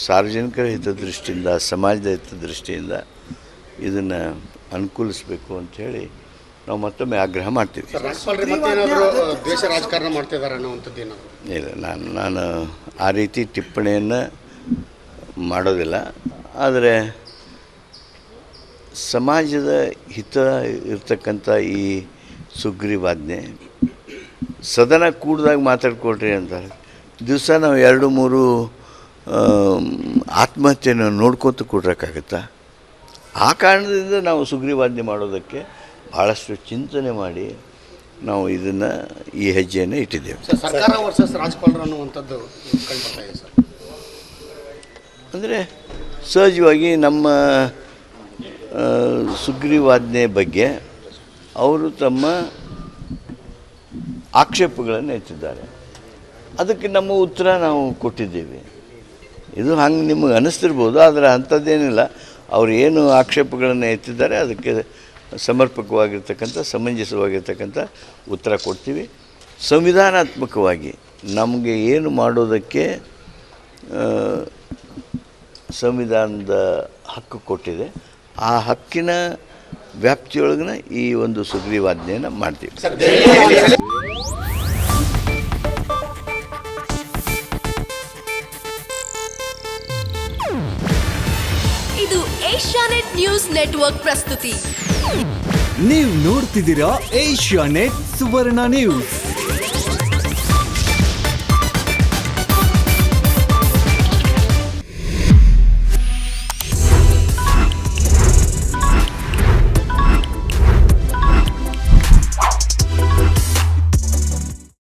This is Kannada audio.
ಸಾರ್ವಜನಿಕರ ಹಿತದೃಷ್ಟಿಯಿಂದ, ಸಮಾಜದ ಹಿತದೃಷ್ಟಿಯಿಂದ ಇದನ್ನು ಅನುಕೂಲಿಸಬೇಕು ಅಂಥೇಳಿ ನಾವು ಮತ್ತೊಮ್ಮೆ ಆಗ್ರಹ ಮಾಡ್ತೀವಿ. ದೇಶ ರಾಜಕಾರಣ ಮಾಡ್ತಿದ್ದಾರೆ ಅನ್ನುವಂಥದ್ದು ಏನಾದರೂ ಇಲ್ಲ, ನಾನು ಆ ರೀತಿ ಟಿಪ್ಪಣಿಯನ್ನು ಮಾಡೋದಿಲ್ಲ. ಆದರೆ ಸಮಾಜದ ಹಿತ ಇರ್ತಕ್ಕಂಥ ಈ ಸುಗ್ರೀವಾಜ್ಞೆ ಸದನ ಕೂಡಿದಾಗ ಮಾತಾಡ್ಕೊಳ್ರಿ ಅಂತಾರೆ. ದಿವಸ ನಾವು 2-3 ಆತ್ಮಹತ್ಯೆಯನ್ನು ನೋಡ್ಕೊತ ಕೂಡ್ರಕ್ಕಾಗತ್ತಾ? ಆ ಕಾರಣದಿಂದ ನಾವು ಸುಗ್ರೀವಾಜ್ಞೆ ಮಾಡೋದಕ್ಕೆ ಭಾಳಷ್ಟು ಚಿಂತನೆ ಮಾಡಿ ನಾವು ಇದನ್ನು ಈ ಹೆಜ್ಜೆಯನ್ನು ಇಟ್ಟಿದ್ದೇವೆ. ಸರ್ಕಾರ ವರ್ಸಸ್ ರಾಜ್ಯಪಾಲರು ಅನ್ನುವಂಥದ್ದು ಕಂಡುಬರ್ತಾ ಇದೆ ಸರ್. ಅಂದರೆ ಸಹಜವಾಗಿ ನಮ್ಮ ಸುಗ್ರೀವಾಜ್ಞೆ ಬಗ್ಗೆ ಅವರು ತಮ್ಮ ಆಕ್ಷೇಪಗಳನ್ನು ಎತ್ತಿದ್ದಾರೆ. ಅದಕ್ಕೆ ನಮ್ಮ ಉತ್ತರ ನಾವು ಕೊಟ್ಟಿದ್ದೇವೆ. ಇದು ಹಂಗೆ ನಿಮಗೆ ಅನ್ನಿಸ್ತಿರ್ಬೋದು, ಆದರೆ ಅಂಥದ್ದೇನಿಲ್ಲ. ಅವರು ಏನು ಆಕ್ಷೇಪಗಳನ್ನು ಎತ್ತಿದ್ದಾರೆ ಅದಕ್ಕೆ ಸಮರ್ಪಕವಾಗಿರ್ತಕ್ಕಂಥ, ಸಮಂಜಸವಾಗಿರ್ತಕ್ಕಂಥ ಉತ್ತರ ಕೊಡ್ತೀವಿ. ಸಂವಿಧಾನಾತ್ಮಕವಾಗಿ ನಮಗೆ ಏನು ಮಾಡೋದಕ್ಕೆ ಸಂವಿಧಾನದ ಹಕ್ಕು ಕೊಟ್ಟಿದೆ, ಆ ಹಕ್ಕಿನ ವ್ಯಾಪ್ತಿಯೊಳಗಿನ ಈ ಒಂದು ಸುಗ್ರೀವಾಜ್ಞೆಯನ್ನು ಮಾಡ್ತೀವಿ. ಇದು ಏಷ್ಯಾನೆಟ್ ನ್ಯೂಸ್ ನೆಟ್ವರ್ಕ್ ಪ್ರಸ್ತುತಿ. ನೀವು ನೋಡ್ತಿದ್ದೀರಾ ಏಷ್ಯಾನೆಟ್ ಸುವರ್ಣ ನ್ಯೂಸ್.